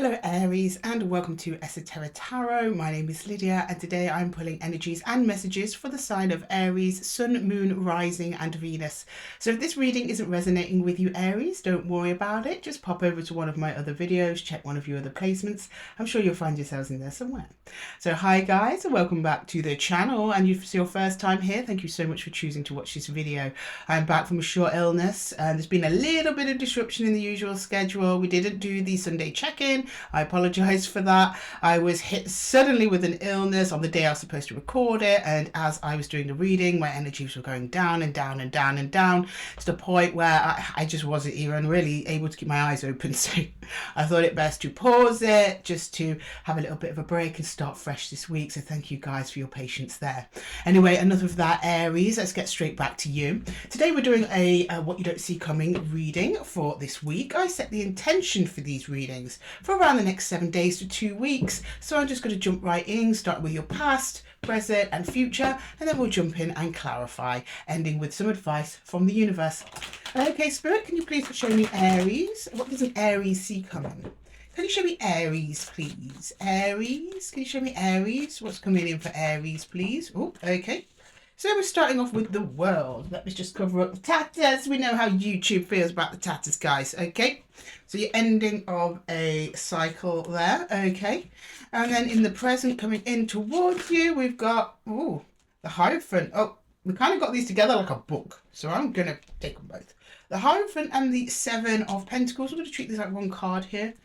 Hello Aries and welcome to Esotera Tarot. My name is Lydia and today I'm pulling energies and messages for the sign of Aries, Sun, Moon, Rising and Venus. So if this reading isn't resonating with you Aries, don't worry about it. Just pop over to one of my other videos, check one of your other placements. I'm sure you'll find yourselves in there somewhere. So hi guys and welcome back to the channel, and if it's your first time here, thank you so much for choosing to watch this video. I'm back from a short illness and there's been a little bit of disruption in the usual schedule. We didn't do the Sunday check-in. I apologise for that. I was hit suddenly with an illness on the day I was supposed to record it, and as I was doing the reading, my energies were going down and down and down and down to the point where I just wasn't even really able to keep my eyes open. So I thought it best to pause it, just to have a little bit of a break and start fresh this week. So thank you guys for your patience there. Anyway, enough of that Aries, let's get straight back to you. Today we're doing a what you don't see coming reading for this week. I set the intention for these readings for around the next 7 days to 2 weeks. So I'm just going to jump right in, start with your past, present and future, and then we'll jump in and clarify, ending with some advice from the universe. Okay, Spirit, can you please show me Aries? What does an Aries see coming? Can you show me Aries, please? Aries, can you show me Aries? What's coming in for Aries, please? Oh, okay. So we're starting off with the world. Let me just cover up the tatters. We know how YouTube feels about the tatters, guys. Okay. So you're ending of a cycle there. Okay. And then in the present coming in towards you, we've got, oh, the Hierophant. Oh, we kind of got these together like a book. So I'm going to take them both. The Hierophant and the Seven of Pentacles. We're going to treat this like one card here.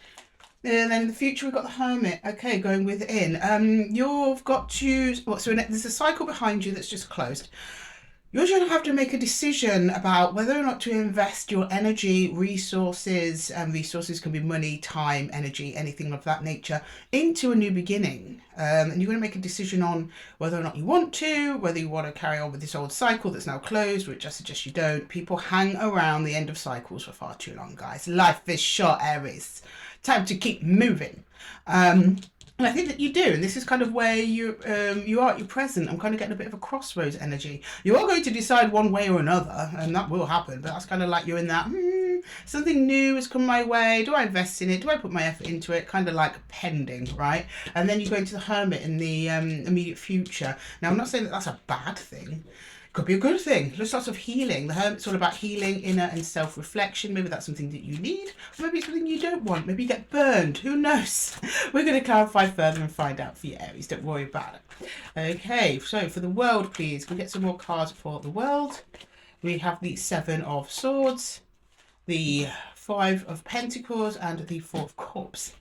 And then in the future, we've got the Hermit. Okay, going within. You've got to... Well, so there's a cycle behind you that's just closed. You're going to have to make a decision about whether or not to invest your energy, resources, and resources can be money, time, energy, anything of that nature, into a new beginning. And you're going to make a decision on whether or not you want to, whether you want to carry on with this old cycle that's now closed, which I suggest you don't. People hang around the end of cycles for far too long, guys. Life is short, Aries. Time to keep moving. And I think that you do, and this is kind of where you are at your present. I'm kind of getting a bit of a crossroads energy. You are going to decide one way or another, and that will happen, but that's kind of like you're in that, something new has come my way. Do I invest in it? Do I put my effort into it? Kind of like pending, right? And then you go into the Hermit in the immediate future. Now, I'm not saying that that's a bad thing. Could be a good thing. There's lots of healing. The Hermit's all about healing, inner and self-reflection. Maybe that's something that you need, or maybe it's something you don't want. Maybe you get burned. Who knows? We're going to clarify further and find out for you, Aries. Don't worry about it. Okay, so for the world, please, can we get some more cards for the world? We have the Seven of Swords, the Five of Pentacles, and the Four of Cups.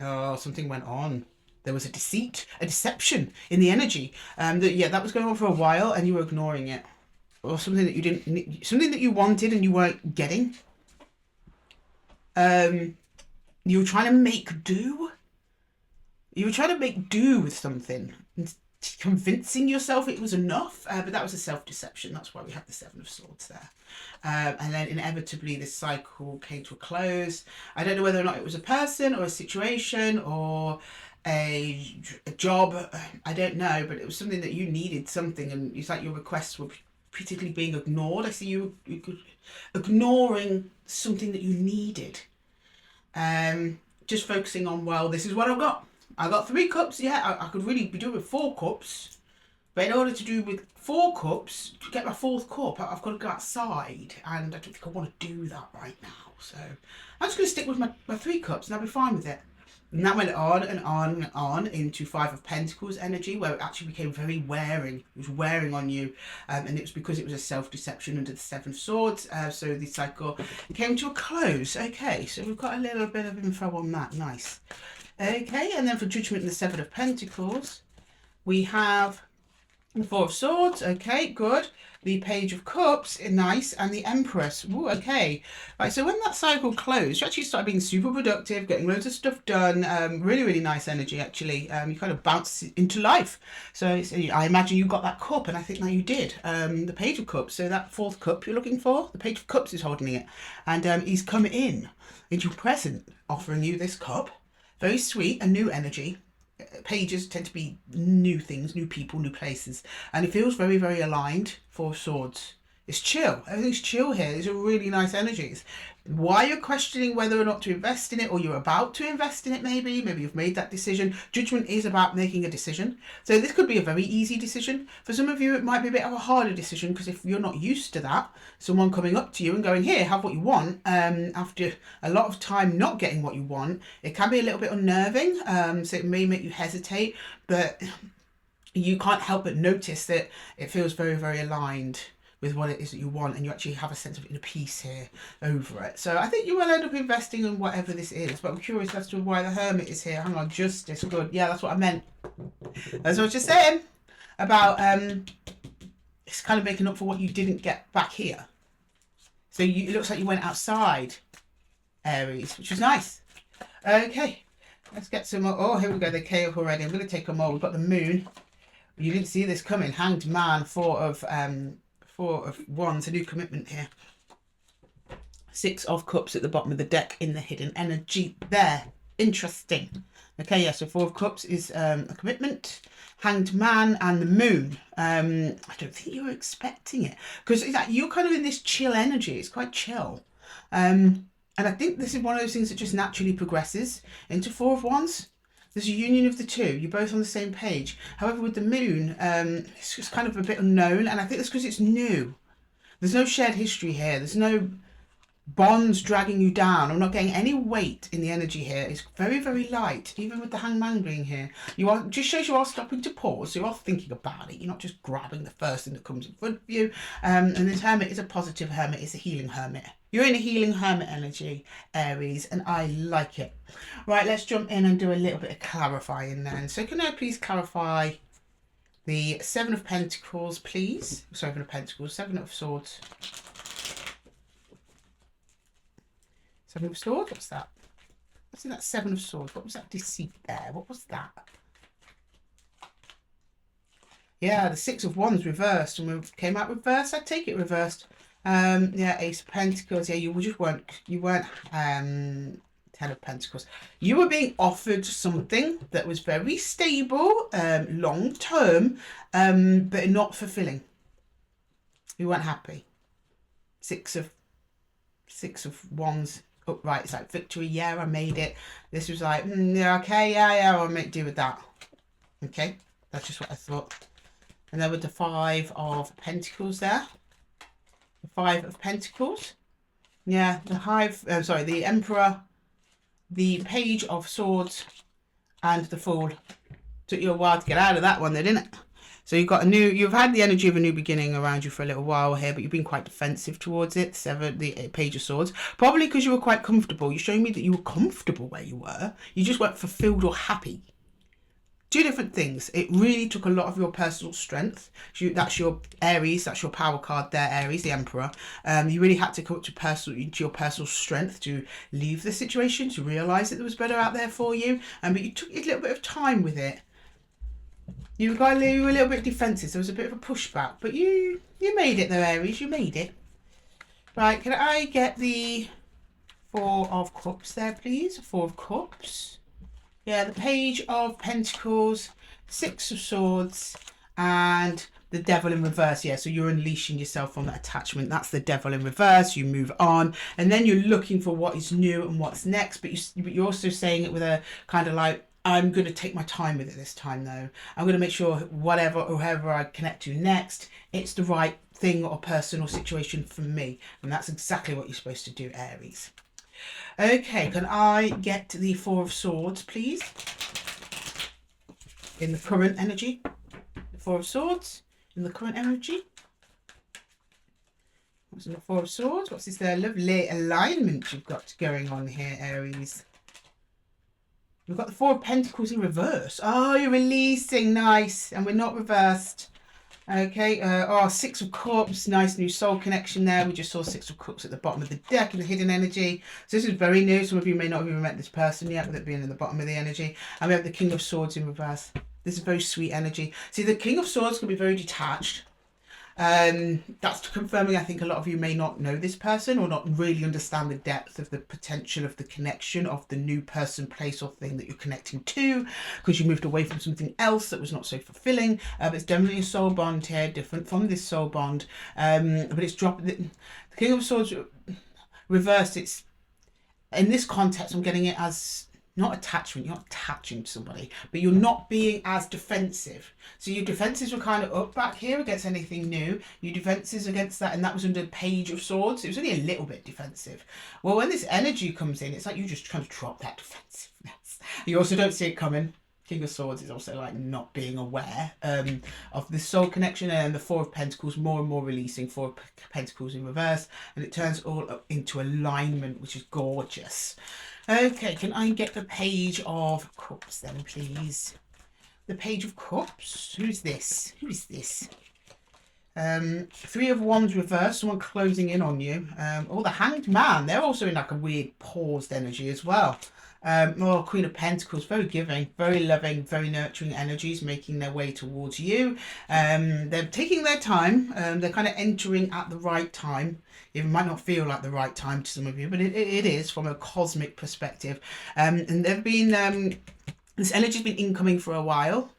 Oh, something went on. There was a deceit, a deception in the energy. That was going on for a while, and you were ignoring it, or something that you didn't, something that you wanted and you weren't getting. You were trying to make do. You were trying to make do with something, and convincing yourself it was enough. But that was a self-deception. That's why we have the Seven of Swords there. And then inevitably this cycle came to a close. I don't know whether or not it was a person or a situation or a job, I don't know, but it was something that you needed something, and it's like your requests were particularly being ignored. I see you ignoring something that you needed. Just focusing on, well, this is what I've got. I got 3 cups. Yeah, I could really be doing with 4 cups, but in order to do with 4 cups, to get my 4th cup, I've got to go outside, and I don't think I want to do that right now. So I'm just going to stick with my 3 cups, and I'll be fine with it. And that went on and on and on into Five of Pentacles energy, where it actually became very wearing. It was wearing on you. And it was because it was a self-deception under the Seven of Swords. So the cycle came to a close. Okay, so we've got a little bit of info on that. Nice. Okay, and then for Judgment and the Seven of Pentacles, we have the Four of Swords. Okay, good. The Page of Cups, nice, and the Empress. Ooh, okay. Right, so when that cycle closed, you actually started being super productive, getting loads of stuff done. Really, really nice energy, actually. You kind of bounced into life. So I imagine you got that cup, and I think that you did. The Page of Cups, so that 4th cup you're looking for, the Page of Cups is holding it. And he's come in into present, offering you this cup. Very sweet, a new energy. Pages tend to be new things, new people, new places, and it feels very, very aligned. 4 of Swords. It's chill. Everything's chill here. These are really nice energies. Why you're questioning whether or not to invest in it, or you're about to invest in it, maybe you've made that decision. Judgment is about making a decision. So this could be a very easy decision. For some of you, it might be a bit of a harder decision, because if you're not used to that, someone coming up to you and going, here, have what you want, after a lot of time not getting what you want, it can be a little bit unnerving. So it may make you hesitate, but you can't help but notice that it feels very, very aligned with what it is that you want, and you actually have a sense of inner peace here over it. So I think you will end up investing in whatever this is, but I'm curious as to why the Hermit is here. Hang on, Justice, good. Yeah, that's what I meant. That's what I was just saying about, it's kind of making up for what you didn't get back here. So it looks like you went outside, Aries, which is nice. Okay, let's get some more. Oh, here we go, they came up already. I'm going to take them all. We've got the Moon. You didn't see this coming. Hanged Man, Four of Wands, a new commitment here. Six of Cups at the bottom of the deck in the hidden energy there. Interesting. Okay, yeah, so Four of Cups is a commitment. Hanged Man and the Moon. I don't think you were expecting it, because you're kind of in this chill energy. It's quite chill. And I think this is one of those things that just naturally progresses into Four of Wands. There's a union of the two. You're both on the same page. However, with the Moon, it's just kind of a bit unknown. And I think that's because it's new. There's no shared history here. There's no bonds dragging you down. I'm not getting any weight in the energy here. It's very, very light, even with the Hangman being here. You are, just shows you are stopping to pause. You are thinking about it. You're not just grabbing the first thing that comes in front of you. And this Hermit is a positive Hermit. It's a healing Hermit. You're in a healing Hermit energy, Aries, and I like it. Right, let's jump in and do a little bit of clarifying then. So can I please clarify the Seven of Pentacles, please? Seven of Pentacles, Seven of Swords. Seven of Swords, what's that? What's in that Seven of Swords? What was that deceit there? What was that? Yeah, the Six of Wands reversed, and we came out reversed. I take it reversed. Yeah, Ace of Pentacles. Yeah, you weren't Ten of Pentacles. You were being offered something that was very stable, long term, but not fulfilling. You weren't happy. Six of Wands upright. It's like victory. Yeah, I made it. This was like, yeah, okay, yeah, I'll make do with that. Okay, that's just what I thought. And then with the Five of Pentacles there. The Five of Pentacles. Yeah, the Emperor, the Page of Swords, and the Fool. Took you a while to get out of that one, though, didn't it? So you've had the energy of a new beginning around you for a little while here, but you've been quite defensive towards it. The Page of Swords. Probably because you were quite comfortable. You're showing me that you were comfortable where you were. You just weren't fulfilled or happy. Two different things. It really took a lot of your personal strength. That's your Aries. That's your power card there, Aries, the Emperor. You really had to come up to your personal strength to leave the situation, to realise that there was better out there for you. But you took a little bit of time with it. You were a little bit defensive. There was a bit of a pushback, but you made it though, Aries. You made it. Right, can I get the Four of Cups there, please? Four of Cups. Yeah, the Page of Pentacles, Six of Swords, and the Devil in reverse. Yeah, so you're unleashing yourself from that attachment. That's the Devil in reverse. You move on, and then you're looking for what is new and what's next. But you're also saying it with a kind of like, I'm going to take my time with it this time, though. I'm going to make sure whoever I connect to next, it's the right thing or person or situation for me. And that's exactly what you're supposed to do, Aries. Okay, can I get the Four of Swords, please? In the current energy. The Four of Swords in the current energy. What's in the Four of Swords? What's this lovely alignment you've got going on here, Aries? We've got the Four of Pentacles in reverse. Oh, you're releasing. Nice. And we're not reversed. Okay. Six of Cups. Nice new soul connection there. We just saw Six of Cups at the bottom of the deck in the hidden energy. So this is very new. Some of you may not have even met this person yet with it being in the bottom of the energy. And we have the King of Swords in reverse. This is very sweet energy. See, the King of Swords can be very detached. That's confirming, I think a lot of you may not know this person or not really understand the depth of the potential of the connection of the new person, place or thing that you're connecting to, because you moved away from something else that was not so fulfilling. But it's definitely a soul bond here, different from this soul bond. But it's dropped. The King of Swords reversed. It's in this context, I'm getting it as not attachment, you're not attaching to somebody, but you're not being as defensive. So your defenses were kind of up back here against anything new. Your defenses against that, and that was under the Page of Swords. It was only a little bit defensive. Well, when this energy comes in, it's like you just kind of drop that defensiveness. You also don't see it coming. King of Swords is also like not being aware of the soul connection, and the Four of Pentacles more and more releasing, Four of Pentacles in reverse, and it turns all up into alignment, which is gorgeous. Okay, can I get the Page of Cups then, please? The Page of Cups. Who's this? Who is this? Three of Wands reverse, someone closing in on you. Oh, the Hanged Man. They're also in like a weird paused energy as well. Queen of Pentacles, very giving, very loving, very nurturing energies making their way towards you. They're taking their time. They're kind of entering at the right time. It might not feel like the right time to some of you, but it is from a cosmic perspective. And they've been, this energy's been incoming for a while.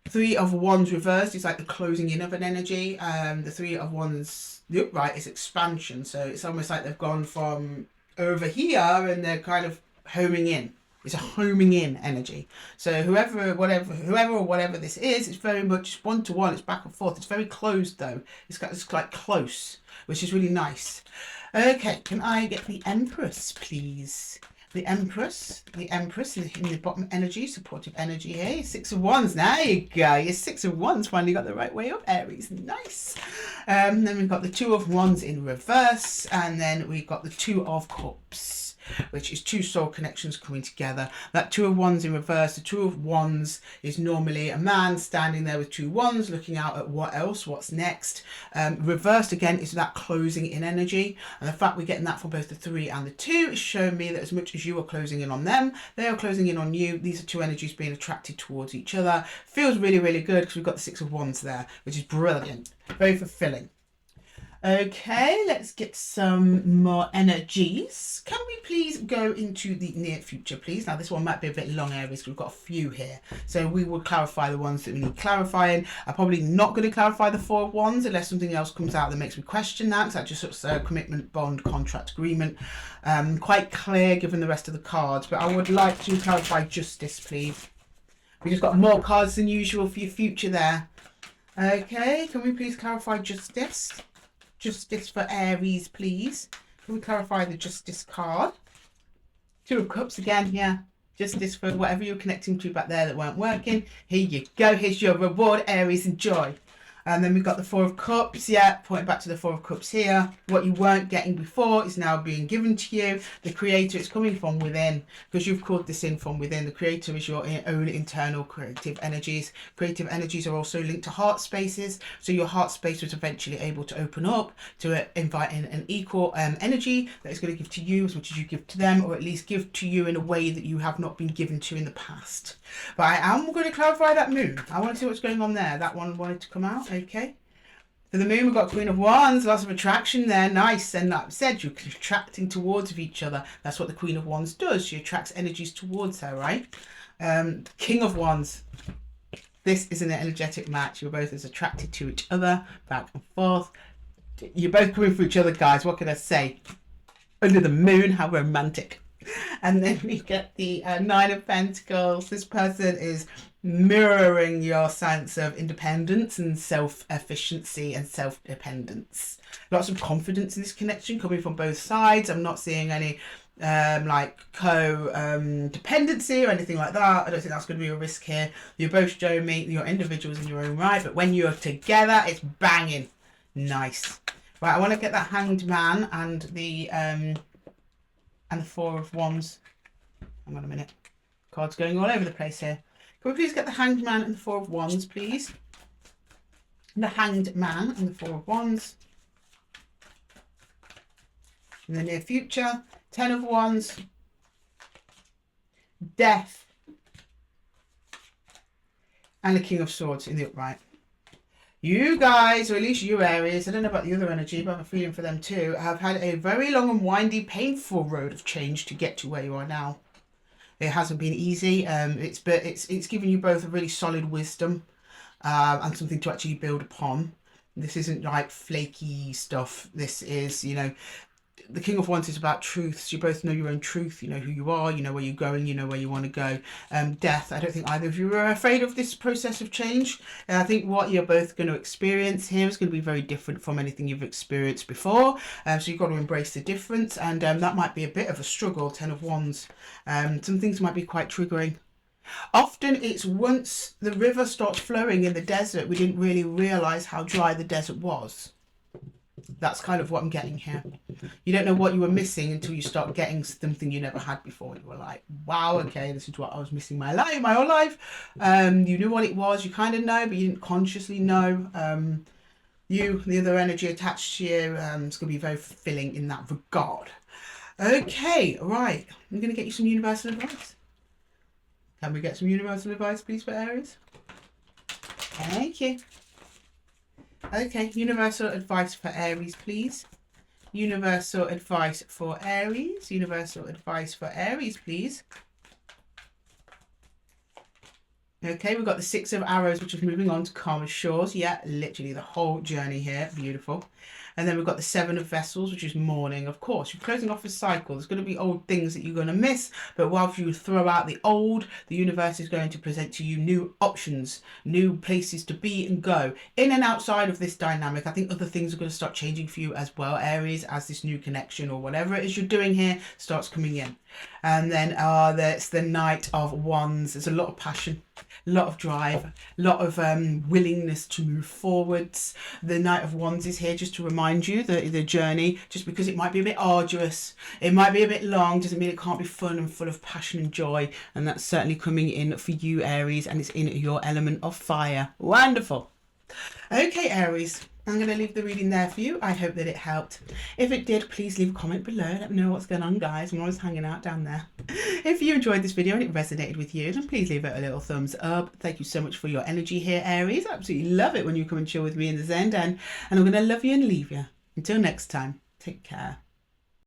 Three of Wands reversed is like the closing in of an energy. The Three of Wands, the upright, is expansion. So it's almost like they've gone from over here and they're kind of homing in. It's a homing in energy. So whoever or whatever this is, it's very much one-to-one. It's back and forth. It's very closed though. It's like close, which is really nice. Okay, can I get the Empress, please? The Empress in the bottom energy, supportive energy here. Six of Wands, there you go. Your Six of Wands finally got the right way up, Aries, nice. Then we've got the Two of Wands in reverse, and then we've got the Two of Cups, which is two soul connections coming together. That Two of Wands in reverse, the Two of Wands is normally a man standing there with two wands looking out at what's next. Reversed again is that closing in energy, and the fact we're getting that for both the three and the two is showing me that as much as you are closing in on them, they are closing in on you. These are two energies being attracted towards each other. Feels really, really good because we've got the Six of Wands there, which is brilliant, very fulfilling. Okay, let's get some more energies. Can we please go into the near future, please? Now, this one might be a bit long, Aries, because we've got a few here. So we will clarify the ones that we need clarifying. I'm probably not going to clarify the Four of Wands unless something else comes out that makes me question that, because that just sort of commitment, bond, contract, agreement. Quite clear given the rest of the cards, but I would like to clarify justice, please. We just got more cards than usual for your future there. Okay, can we please clarify justice? Justice for Aries, please. Can we clarify the Justice card? Two of Cups again, yeah. Justice for whatever you're connecting to back there that weren't working. Here you go. Here's your reward, Aries. Enjoy. And then we've got the Four of Cups, yeah, pointing back to the Four of Cups here. What you weren't getting before is now being given to you. The Creator is coming from within, because you've called this in from within. The Creator is your own internal creative energies. Creative energies are also linked to heart spaces, so your heart space was eventually able to open up to invite in an equal energy that is going to give to you as much as you give to them, or at least give to you in a way that you have not been given to in the past. But I am going to clarify that moon. I want to see what's going on there. That one wanted to come out. Okay. For the moon, we've got Queen of Wands, lots of attraction there, nice. And like I said, you're attracting towards each other. That's what the Queen of Wands does. She attracts energies towards her, right? King of Wands. This is an energetic match. You're both as attracted to each other, back and forth. You're both coming for each other, guys. What can I say? Under the moon, how romantic. And then we get the Nine of Pentacles. This person is mirroring your sense of independence and self-efficiency and self-dependence. Lots of confidence in this connection coming from both sides. I'm not seeing any dependency or anything like that. I don't think that's going to be a risk here. You're both showing me you're individuals in your own right, but when you're together, it's banging. Nice. Right, I want to get that Hanged Man and the Four of Wands. Hang on a minute. Cards going all over the place here. Can we please get the Hanged Man and the Four of Wands, please? The Hanged Man and the Four of Wands. In the near future, Ten of Wands, Death, and the King of Swords in the upright. You guys, or at least you Aries, I don't know about the other energy, but I have a feeling for them too, have had a very long and windy, painful road of change to get to where you are now. It hasn't been easy. It's given you both a really solid wisdom and something to actually build upon. This isn't like flaky stuff. This is, you know, the King of Wands is about truths. You both know your own truth. You know who you are. You know where you're going. You know where you want to go. Death. I don't think either of you are afraid of this process of change. And I think what you're both going to experience here is going to be very different from anything you've experienced before. So you've got to embrace the difference, and that might be a bit of a struggle. 10 of Wands. Some things might be quite triggering. Often it's once the river starts flowing in the desert, we didn't really realise how dry the desert was. That's kind of what I'm getting here. You don't know what you were missing until you start getting something you never had before. You were like, wow, okay, this is what I was missing my whole life. You knew what it was, you kind of know, but you didn't consciously know. The other energy attached to you, it's going to be very fulfilling in that regard. Okay, right. I'm going to get you some universal advice. Can we get some universal advice, please, for Aries? Thank you. Okay, universal advice for Aries, please. Universal advice for Aries. Universal advice for Aries, please. Okay, we've got the 6 of Arrows, which is moving on to calmer shores. Yeah, literally the whole journey here. Beautiful. And then we've got the 7 of Vessels, which is mourning. Of course, you're closing off a cycle. There's going to be old things that you're going to miss. But whilst you throw out the old, the universe is going to present to you new options, new places to be and go. In and outside of this dynamic, I think other things are going to start changing for you as well, Aries, as this new connection or whatever it is you're doing here starts coming in. And then there's the Knight of Wands. There's a lot of passion, a lot of drive, a lot of willingness to move forwards. The Knight of Wands is here just to remind you that the journey, just because it might be a bit arduous, it might be a bit long, doesn't mean it can't be fun and full of passion and joy. And that's certainly coming in for you, Aries, and it's in your element of fire. Wonderful. Okay, Aries, I'm going to leave the reading there for you. I hope that it helped. If it did, please leave a comment below. Let me know what's going on, guys. I'm always hanging out down there. If you enjoyed this video and it resonated with you, then please leave it a little thumbs up. Thank you so much for your energy here, Aries. I absolutely love it when you come and chill with me in the Zen Den. And I'm going to love you and leave you. Until next time, take care.